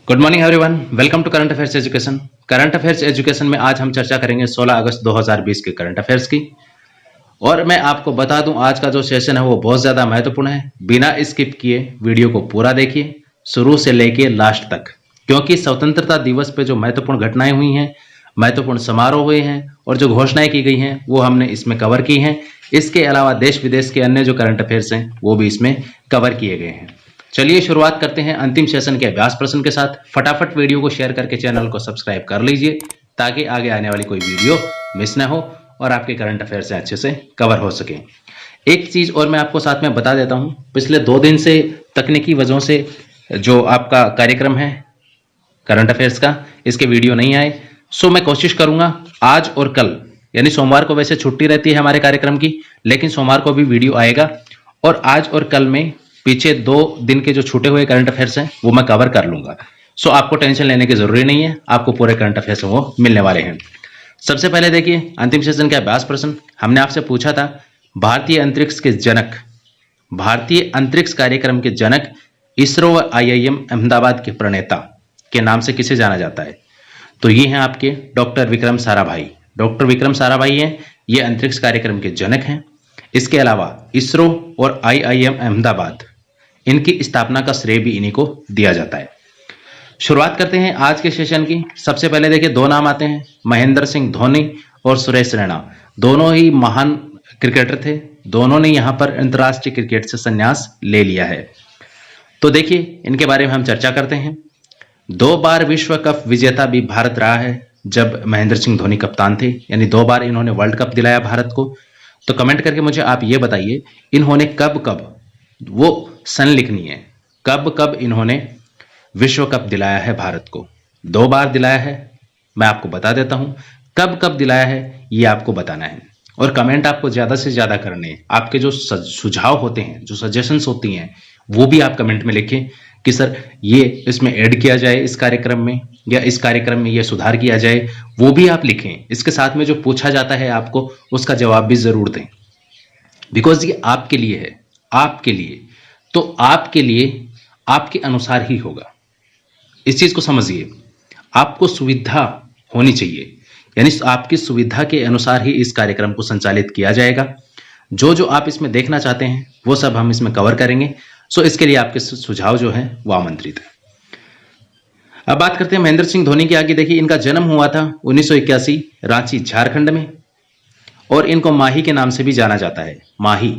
Good morning everyone, welcome to current affairs education. Current affairs education में आज हम चर्चा करेंगे 16 अगस्त 2020 के करंट अफेयर्स की। और मैं आपको बता दूं, आज का जो सेशन है वो बहुत ज़्यादा महत्वपूर्ण है। बिना स्किप किए वीडियो को पूरा देखिए, शुरू से लेके लास्ट तक, क्योंकि स्वतंत्रता दिवस पे जो महत्वपूर्ण घटनाएं हुई हैं, महत्वपूर्ण समारोह हुए हैं और जो घोषणाएं की गई हैं वो हमने इसमें कवर की हैं। इसके अलावा देश विदेश के अन्य जो करंट अफेयर्स हैं वो भी इसमें कवर किए गए हैं। चलिए शुरुआत करते हैं अंतिम सेशन के अभ्यास प्रश्न के साथ। फटाफट वीडियो को शेयर करके चैनल को सब्सक्राइब कर लीजिए ताकि आगे आने वाली कोई वीडियो मिस ना हो और आपके करंट अफेयर्स अच्छे से कवर हो सके। एक चीज और मैं आपको साथ में बता देता हूं, पिछले 2 दिन से तकनीकी वजहों से जो आपका कार्यक्रम है करंट अफेयर्स का, इसके वीडियो नहीं आए। सो मैं कोशिश करूंगा आज और कल, यानी सोमवार को वैसे छुट्टी रहती है हमारे कार्यक्रम की, लेकिन सोमवार को भी वीडियो आएगा और आज और कल में पीछे 2 दिन के जो छूटे हुए करंट अफेयर्स हैं वो मैं कवर कर लूंगा। सो आपको टेंशन लेने की जरूरी नहीं है, आपको पूरे करंट अफेयर्स वो मिलने वाले हैं। सबसे पहले देखिए अंतिम सेशन का अभ्यास प्रश्न। हमने आपसे पूछा था भारतीय अंतरिक्ष कार्यक्रम के जनक इसरो व IIM अहमदाबाद के प्रणेता के नाम से किसे जाना जाता है? तो ये हैं आपके डॉक्टर विक्रम साराभाई। डॉक्टर विक्रम साराभाई हैं, ये अंतरिक्ष कार्यक्रम के जनक हैं। इसके अलावा इसरो और IIM अहमदाबाद, इनकी स्थापना का श्रेय भी इन्हीं को दिया जाता है। शुरुआत करते हैं आज के सेशन की। सबसे पहले देखिए 2 नाम आते हैं, महेंद्र सिंह धोनी और सुरेश रैना। दोनों ही महान क्रिकेटर थे, दोनों ने यहां पर अंतर्राष्ट्रीय क्रिकेट से संन्यास ले लिया है। तो देखिए इनके बारे में हम चर्चा करते हैं। 2 बार विश्व कप विजेता भी भारत रहा है जब महेंद्र सिंह धोनी कप्तान थे, यानी 2 बार इन्होंने वर्ल्ड कप दिलाया भारत को। तो कमेंट करके मुझे आप ये बताइए इन्होंने कब कब, वो सन लिखनी है, कब कब इन्होंने विश्व कप दिलाया है भारत को। 2 बार दिलाया है, मैं आपको बता देता हूं। कब कब दिलाया है ये आपको बताना है और कमेंट आपको ज्यादा से ज्यादा करने हैं। आपके जो सुझाव होते हैं, जो सजेशंस होती हैं, वो भी आप कमेंट में लिखें कि सर ये इसमें ऐड किया जाए इस कार्यक्रम में, या इस कार्यक्रम में ये सुधार किया जाए, वो भी आप लिखें। इसके साथ में जो पूछा जाता है आपको उसका जवाब भी जरूर दें, बिकॉज ये आपके लिए है, आपके लिए। तो आपके लिए आपके अनुसार ही होगा, इस चीज को समझिए। आपको सुविधा होनी चाहिए, यानी आपकी सुविधा के अनुसार ही इस कार्यक्रम को संचालित किया जाएगा। जो जो आप इसमें देखना चाहते हैं वो सब हम इसमें कवर करेंगे। सो इसके लिए आपके सुझाव जो है वो आमंत्रित है। अब बात करते हैं महेंद्र सिंह धोनी के आगे। देखिए इनका जन्म हुआ था 1981 रांची झारखंड में, और इनको माही के नाम से भी जाना जाता है। माही,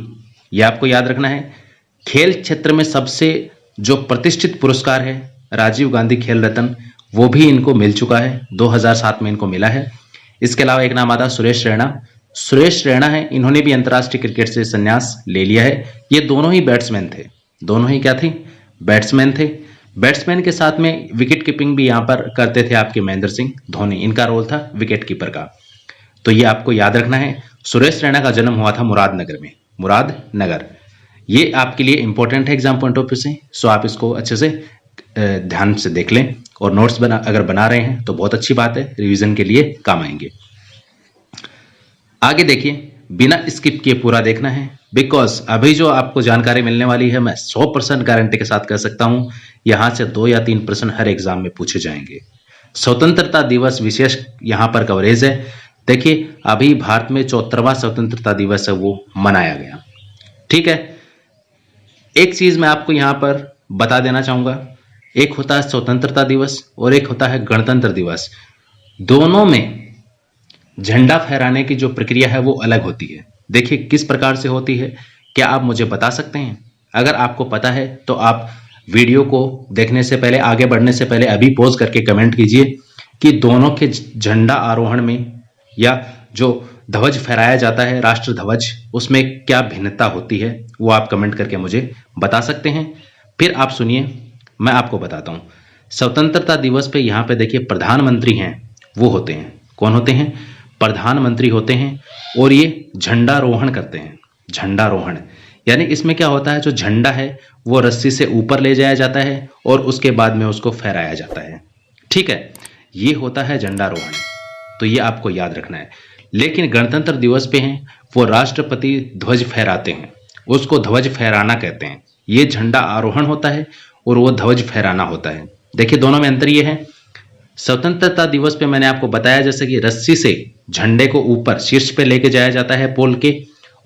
ये आपको याद रखना है। खेल क्षेत्र में सबसे जो प्रतिष्ठित पुरस्कार है राजीव गांधी खेल रत्न, वो भी इनको मिल चुका है, 2007 में इनको मिला है। इसके अलावा एक नाम आता सुरेश रैना। सुरेश रैना है, इन्होंने भी अंतर्राष्ट्रीय क्रिकेट से संन्यास ले लिया है। ये दोनों ही बैट्समैन थे, दोनों ही क्या थे? बैट्समैन थे। बैट्समैन के साथ में विकेट कीपिंग भी यहां पर करते थे आपके महेंद्र सिंह धोनी, इनका रोल था विकेट कीपर का। तो ये आपको याद रखना है। सुरेश रैना का जन्म हुआ था मुरादनगर में, मुरादनगर। ये आपके लिए इंपॉर्टेंट है एग्जाम पॉइंट ऑफ व्यू से। सो आप इसको अच्छे से ध्यान से देख लें, और नोट्स अगर बना रहे हैं तो बहुत अच्छी बात है, रिवीजन के लिए काम आएंगे। आगे देखिए, बिना स्किप किए पूरा देखना है, बिकॉज अभी जो आपको जानकारी मिलने वाली है मैं 100% गारंटी के साथ कह सकता हूं, यहां से 2 या 3 प्रश्न हर एग्जाम में पूछे जाएंगे। स्वतंत्रता दिवस विशेष यहां पर कवरेज है। देखिए अभी भारत में 74वां स्वतंत्रता दिवस है, वो मनाया गया। ठीक है, एक चीज मैं आपको यहां पर बता देना चाहूंगा, एक होता है स्वतंत्रता दिवस और एक होता है गणतंत्र दिवस। दोनों में झंडा फहराने की जो प्रक्रिया है वो अलग होती है। देखिए किस प्रकार से होती है, क्या आप मुझे बता सकते हैं? अगर आपको पता है तो आप वीडियो को देखने से पहले, आगे बढ़ने से पहले अभी पॉज करके कमेंट कीजिए कि दोनों के झंडा आरोहण में या जो ध्वज फहराया जाता है राष्ट्र ध्वज, उसमें क्या भिन्नता होती है, वो आप कमेंट करके मुझे बता सकते हैं। फिर आप सुनिए, मैं आपको बताता हूं। स्वतंत्रता दिवस पे यहां पे देखिए प्रधानमंत्री हैं, वो होते हैं, कौन होते हैं? प्रधानमंत्री होते हैं, और ये झंडारोहण करते हैं। झंडारोहण यानी इसमें क्या होता है, जो झंडा है वो रस्सी से ऊपर ले जाया जाता है और उसके बाद में उसको फहराया जाता है। ठीक है, ये होता है झंडारोहण, तो ये आपको याद रखना है। लेकिन गणतंत्र दिवस पे हैं वो राष्ट्रपति ध्वज फहराते हैं, उसको ध्वज फहराना कहते हैं। ये झंडा आरोहण होता है और वो ध्वज फहराना होता है। देखिए दोनों में अंतर ये है, स्वतंत्रता दिवस पे मैंने आपको बताया जैसे कि रस्सी से झंडे को ऊपर शीर्ष पे लेके जाया जाता है पोल के,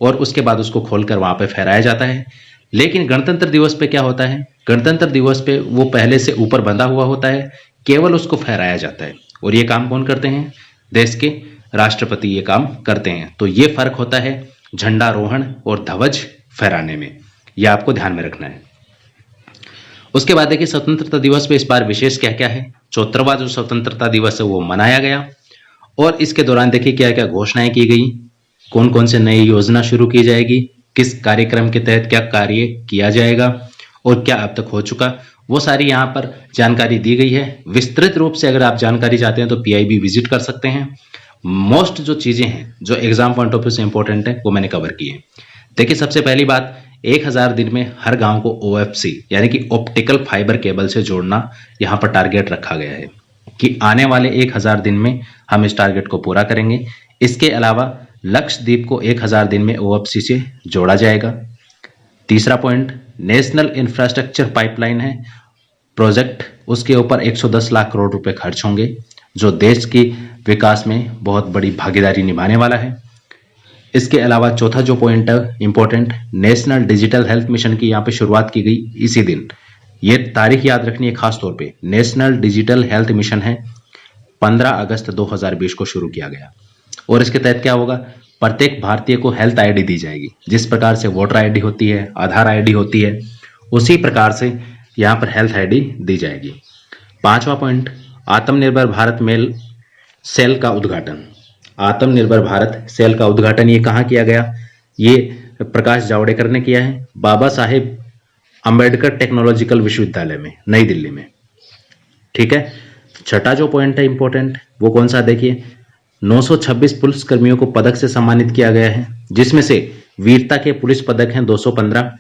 और उसके बाद उसको खोलकर वहां पे फहराया जाता है। लेकिन गणतंत्र दिवस पे क्या होता है, गणतंत्र दिवस पे वो पहले से ऊपर बंधा हुआ होता है, केवल उसको फहराया जाता है। और ये काम कौन करते हैं, देश के राष्ट्रपति ये काम करते हैं। तो ये फर्क होता है झंडारोहण और ध्वज फहराने में, यह आपको ध्यान में रखना है। उसके बाद देखिए स्वतंत्रता दिवस पे इस बार विशेष क्या क्या है, 74वां जो स्वतंत्रता दिवस है वो मनाया गया, और इसके दौरान देखिए क्या क्या घोषणाएं की गई, कौन कौन से नई योजना शुरू की जाएगी, किस कार्यक्रम के तहत क्या कार्य किया जाएगा और क्या अब तक हो चुका, वो सारी यहाँ पर जानकारी दी गई है। विस्तृत रूप से अगर आप जानकारी चाहते हैं तो पीआईबी विजिट कर सकते हैं। मोस्ट जो चीजें हैं जो एग्जाम पॉइंट ऑफ व्यू से इंपॉर्टेंट है वो मैंने कवर की है। देखिए सबसे पहली बात, 1000 दिन में हर गांव को ओएफसी यानी कि ऑप्टिकल फाइबर केबल से जोड़ना यहाँ पर टारगेट रखा गया है कि आने वाले 1000 दिन में हम इस टारगेट को पूरा करेंगे। इसके अलावा लक्षद्वीप को 1000 दिन में ओएफसी से जोड़ा जाएगा। तीसरा पॉइंट, नेशनल इंफ्रास्ट्रक्चर पाइपलाइन है प्रोजेक्ट, उसके ऊपर 110 लाख करोड़ रुपए खर्च होंगे जो देश की विकास में बहुत बड़ी भागीदारी निभाने वाला है। इसके अलावा चौथा जो पॉइंट है important, national digital health mission की यहाँ पे शुरुआत की गई इसी दिन। ये तारीख याद रखनी है खास तौर पे, नेशनल डिजिटल हेल्थ मिशन है 15 अगस्त 2020 को शुरू किया गया। और इसके तहत क्या होगा, प्रत्येक भारतीय को हेल्थ आईडी दी जाएगी। जिस प्रकार से वोटर आईडी होती है, आधार आईडी होती है, उसी प्रकार से यहाँ पर हेल्थ आईडी दी जाएगी। पांचवा पॉइंट, आत्मनिर्भर भारत मेल सेल का उद्घाटन। आत्मनिर्भर भारत सेल का उद्घाटन ये कहाँ किया गया, ये प्रकाश जावड़ेकर ने किया है बाबा साहेब अंबेडकर टेक्नोलॉजिकल विश्वविद्यालय में, नई दिल्ली में। ठीक है। छठा जो पॉइंट है इंपॉर्टेंट वो कौन सा, देखिए 926 पुलिस कर्मियों को पदक से सम्मानित किया गया है, जिसमें से वीरता के पुलिस पदक हैं 215,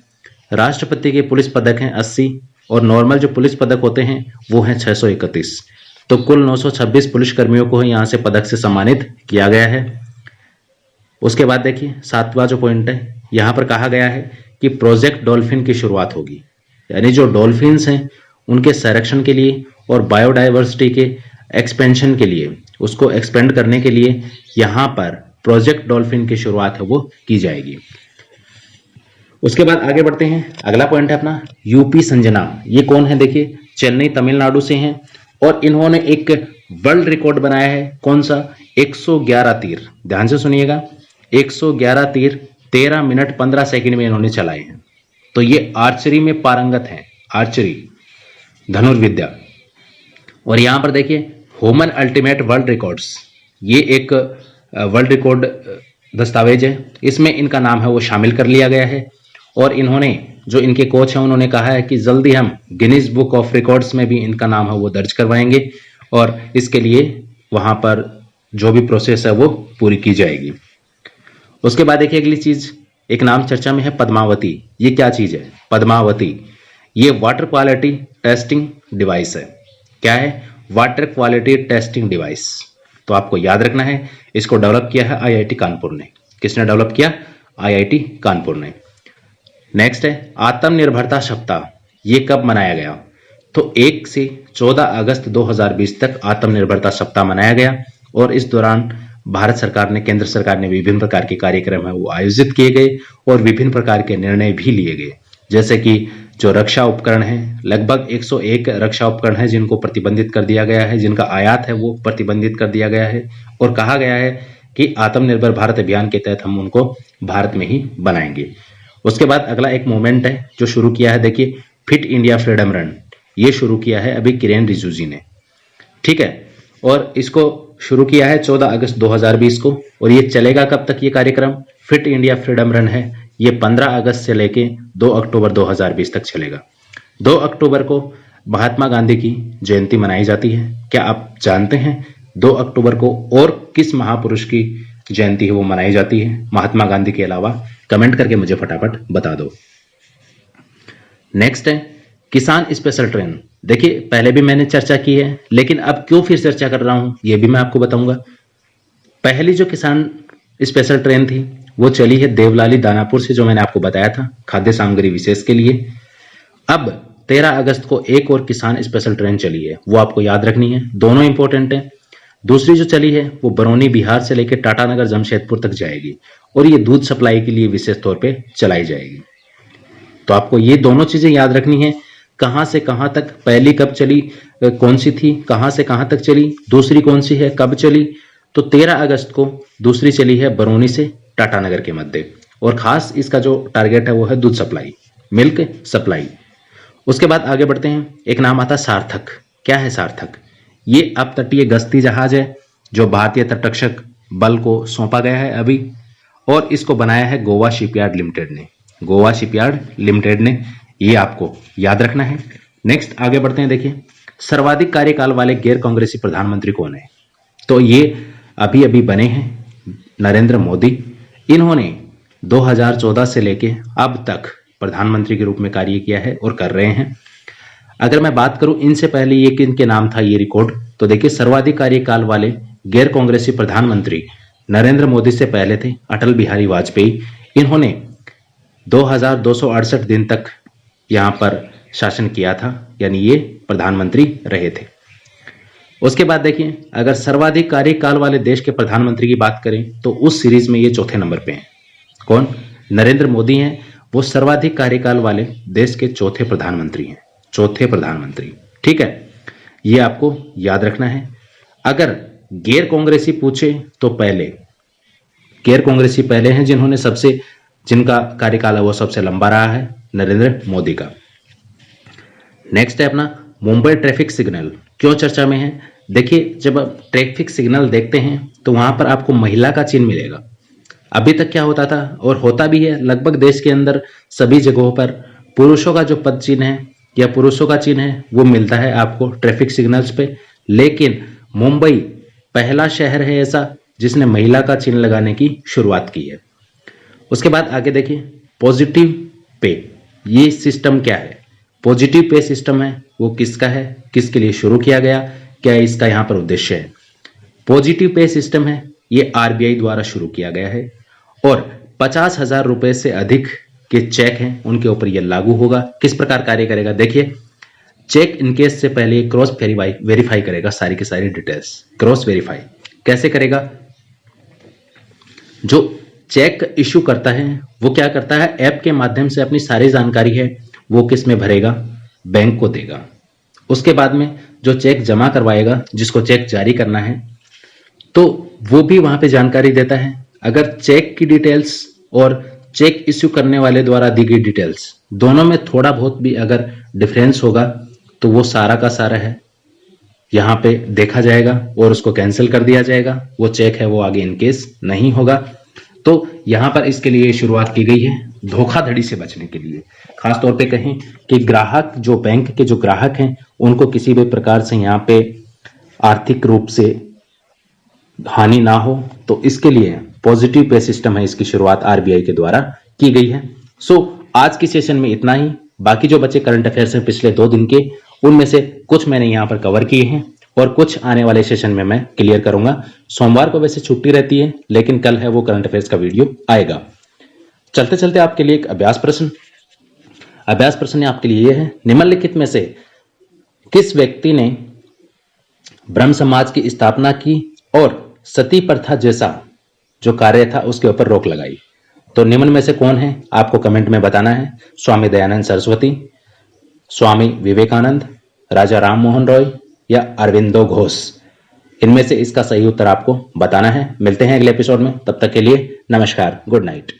राष्ट्रपति के पुलिस पदक हैं 80 और नॉर्मल जो पुलिस पदक होते हैं वो हैं 631। तो कुल 926 पुलिस कर्मियों को यहाँ से पदक से सम्मानित किया गया है। उसके बाद देखिए सातवां जो पॉइंट है, यहाँ पर कहा गया है कि प्रोजेक्ट डॉल्फिन की शुरुआत होगी, यानी जो डॉल्फिन्स हैं उनके संरक्षण के लिए और बायोडाइवर्सिटी के एक्सपेंशन के लिए, उसको एक्सपेंड करने के लिए यहाँ पर प्रोजेक्ट डॉल्फिन की शुरुआत है वो की जाएगी। उसके बाद आगे बढ़ते हैं, अगला पॉइंट है अपना यूपी संजना। ये कौन है, देखिए चेन्नई तमिलनाडु से हैं और इन्होंने एक वर्ल्ड रिकॉर्ड बनाया है। कौन सा, 111 तीर, ध्यान से सुनिएगा, 111 तीर 13 मिनट 15 सेकंड में इन्होंने चलाए हैं। तो ये आर्चरी में पारंगत हैं, आर्चरी धनुर्विद्या। और यहां पर देखिए ह्यूमन अल्टीमेट वर्ल्ड रिकॉर्ड्स, ये एक वर्ल्ड रिकॉर्ड दस्तावेज है, इसमें इनका नाम है वो शामिल कर लिया गया है। और इन्होंने जो इनके कोच हैं उन्होंने कहा है कि जल्दी हम गिनीज बुक ऑफ रिकॉर्ड्स में भी इनका नाम है वो दर्ज करवाएंगे और इसके लिए वहां पर जो भी प्रोसेस है वो पूरी की जाएगी। उसके बाद देखिए अगली चीज, एक नाम चर्चा में है पद्मावती। ये क्या चीज है पद्मावती, ये वाटर क्वालिटी टेस्टिंग डिवाइस है। क्या है, वाटर क्वालिटी टेस्टिंग डिवाइस। तो आपको याद रखना है, इसको डेवलप किया है आईआईटी कानपुर ने। किसने डेवलप किया, आईआईटी कानपुर ने। नेक्स्ट है आत्मनिर्भरता सप्ताह, ये कब मनाया गया, तो 1 से 14 अगस्त 2020 तक आत्मनिर्भरता सप्ताह मनाया गया। और इस दौरान भारत सरकार ने, केंद्र सरकार ने विभिन्न प्रकार के कार्यक्रम है वो आयोजित किए गए और विभिन्न प्रकार के निर्णय भी लिए गए। जैसे कि जो रक्षा उपकरण है, लगभग 101 रक्षा उपकरण है जिनको प्रतिबंधित कर दिया गया है, जिनका आयात है वो प्रतिबंधित कर दिया गया है। और कहा गया है कि आत्मनिर्भर भारत अभियान के तहत हम उनको भारत में ही बनाएंगे। उसके बाद अगला एक मूवमेंट है जो शुरू किया है, देखिए फिट इंडिया फ्रीडम रन, ये शुरू किया है अभी किरेन रिजिजू जी ने। ठीक है, और इसको शुरू किया है 14 अगस्त 2020 को। और ये चलेगा कब तक, ये कार्यक्रम फिट इंडिया फ्रीडम रन है, ये 15 अगस्त से लेके 2 अक्टूबर 2020 तक चलेगा। 2 अक्टूबर को महात्मा गांधी की जयंती मनाई जाती है। क्या आप जानते हैं 2 अक्टूबर को और किस महापुरुष की जयंती है वो मनाई जाती है महात्मा गांधी के अलावा? कमेंट करके मुझे फटाफट बता दो। नेक्स्ट है किसान स्पेशल ट्रेन। देखिए पहले भी मैंने चर्चा की है, लेकिन अब क्यों फिर चर्चा कर रहा हूं ये भी मैं आपको बताऊंगा। पहली जो किसान स्पेशल ट्रेन थी वो चली है देवलाली दानापुर से, जो मैंने आपको बताया था खाद्य सामग्री विशेष के लिए। अब 13 अगस्त को एक और किसान स्पेशल ट्रेन चली है, वो आपको याद रखनी है, दोनों इंपॉर्टेंट है। दूसरी जो चली है वो बरौनी बिहार से लेकर टाटानगर जमशेदपुर तक जाएगी और ये दूध सप्लाई के लिए विशेष तौर पे चलाई जाएगी। तो आपको ये दोनों चीजें याद रखनी है, कहां से कहां तक, पहली कब चली, कौन सी थी, कहां से कहां तक चली, दूसरी कौन सी है, कब चली। तो 13 अगस्त को दूसरी चली है बरौनी से टाटानगर के मध्य, और खास इसका जो टारगेट है वो है दूध सप्लाई, मिल्क सप्लाई। उसके बाद आगे बढ़ते हैं, एक नाम आता है सार्थक। क्या है सार्थक? ये अब तटीय गश्ती जहाज है जो भारतीय तटरक्षक बल को सौंपा गया है अभी, और इसको बनाया है गोवा शिपयार्ड लिमिटेड ने। गोवा शिपयार्ड लिमिटेड ने, ये आपको याद रखना है। नेक्स्ट आगे बढ़ते हैं, देखिए सर्वाधिक कार्यकाल वाले गैर कांग्रेसी प्रधानमंत्री कौन है? तो ये अभी अभी बने हैं नरेंद्र मोदी। इन्होंने 2014 से लेके अब तक प्रधानमंत्री के रूप में कार्य किया है और कर रहे हैं। अगर मैं बात करूं इनसे पहले ये किनके नाम था ये रिकॉर्ड, तो देखिए सर्वाधिक कार्यकाल वाले गैर कांग्रेसी प्रधानमंत्री नरेंद्र मोदी से पहले थे अटल बिहारी वाजपेयी। इन्होंने 2268 दिन तक यहां पर शासन किया था, यानी ये प्रधानमंत्री रहे थे। उसके बाद देखिए अगर सर्वाधिक कार्यकाल वाले देश के प्रधानमंत्री की बात करें तो उस सीरीज में ये चौथे नंबर पे हैं। कौन? नरेंद्र मोदी हैं, वो सर्वाधिक कार्यकाल वाले देश के चौथे प्रधानमंत्री हैं, चौथे प्रधानमंत्री। ठीक है, ये आपको याद रखना है। अगर गैर कांग्रेसी पूछे तो पहले गैर कांग्रेसी पहले हैं जिन्होंने जिनका कार्यकाल है वो सबसे लंबा रहा है, नरेंद्र मोदी का। नेक्स्ट है अपना मुंबई ट्रैफिक सिग्नल। क्यों चर्चा में है? देखिए जब आप ट्रैफिक सिग्नल देखते हैं तो वहां पर आपको महिला का चिन्ह मिलेगा। अभी तक क्या होता था और होता भी है लगभग देश के अंदर सभी जगहों पर, पुरुषों का जो पद चिन्ह है या पुरुषों का चिन्ह है वो मिलता है आपको ट्रैफिक सिग्नल्स पे, लेकिन मुंबई पहला शहर है ऐसा जिसने महिला का चिन्ह लगाने की शुरुआत की है। उसके बाद आगे देखिए पॉजिटिव पे, ये सिस्टम क्या है? पॉजिटिव पे सिस्टम है वो किसका है, किसके लिए शुरू किया गया, क्या इसका यहाँ पर उद्देश्य है? पॉजिटिव पे सिस्टम है ये आरबीआई द्वारा शुरू किया गया है और 50,000 रुपए से अधिक के चेक हैं उनके ऊपर यह लागू होगा। किस प्रकार कार्य करेगा? देखिए चेक इनकेस से पहले क्रॉस वेरीफाई करेगा सारी की सारी डिटेल्स। क्रॉस वेरीफाई कैसे करेगा? जो चेक इशू करता है वो क्या करता है, ऐप के माध्यम से अपनी सारी जानकारी है वो किस में भरेगा, बैंक को देगा। उसके बाद में जो चेक जमा करवाएगा, जिसको चेक जारी करना है, तो वो भी वहां पे जानकारी देता है। अगर चेक की डिटेल्स और चेक इश्यू करने वाले द्वारा दी गई डिटेल्स दोनों में थोड़ा बहुत भी अगर डिफरेंस होगा तो वो सारा का सारा है यहाँ पे देखा जाएगा और उसको कैंसिल कर दिया जाएगा। वो चेक है वो आगे इनकेस नहीं होगा। तो यहाँ पर इसके लिए शुरुआत की गई है धोखाधड़ी से बचने के लिए। खास तौर पे कहें कि ग्राहक, जो बैंक के जो ग्राहक हैं, उनको किसी भी प्रकार से यहाँ पे आर्थिक रूप से हानि ना हो, तो इसके लिए पॉजिटिव पे सिस्टम है, इसकी शुरुआत आरबीआई के द्वारा की गई है। सो आज की सेशन में इतना ही। बाकी जो बचे करंट अफेयर्स हैं पिछले 2 दिन के, उनमें से कुछ मैंने यहाँ पर कवर किए हैं और कुछ आने वाले सेशन में मैं क्लियर करूंगा। सोमवार को वैसे छुट्टी रहती है, लेकिन कल है वो करंट अफेयर्स का वीडियो आएगा। चलते चलते आपके लिए एक अभ्यास प्रश्न आपके लिए है, निम्नलिखित में से किस व्यक्ति ने ब्रह्म समाज की स्थापना की और सती प्रथा जैसा जो कार्य था उसके ऊपर रोक लगाई? तो निम्न में से कौन है आपको कमेंट में बताना है। स्वामी दयानंद सरस्वती, स्वामी विवेकानंद, राजा राम मोहन रॉय या अरविंदो घोष? इनमें से इसका सही उत्तर आपको बताना है। मिलते हैं अगले एपिसोड में, तब तक के लिए नमस्कार, गुड नाइट।